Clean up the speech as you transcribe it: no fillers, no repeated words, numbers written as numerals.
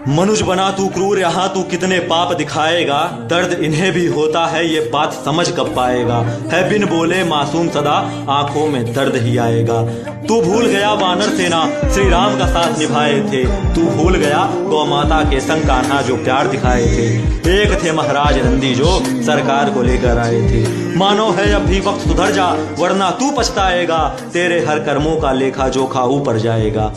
मनुज बना तू क्रूर, यहाँ तू कितने पाप दिखाएगा। दर्द इन्हें भी होता है, ये बात समझ कब पाएगा। है बिन बोले मासूम सदा, आंखों में दर्द ही आएगा। तू भूल गया वानर सेना श्री राम का साथ निभाए थे। तू भूल गया गौ माता के संग कान्हा जो प्यार दिखाए थे। एक थे महाराज नंदी जो सरकार को लेकर आए थे। मानो है अब भी वक्त सुधर जा, वरना तू पछताएगा। तेरे हर कर्मों का लेखा जोखा ऊपर जाएगा।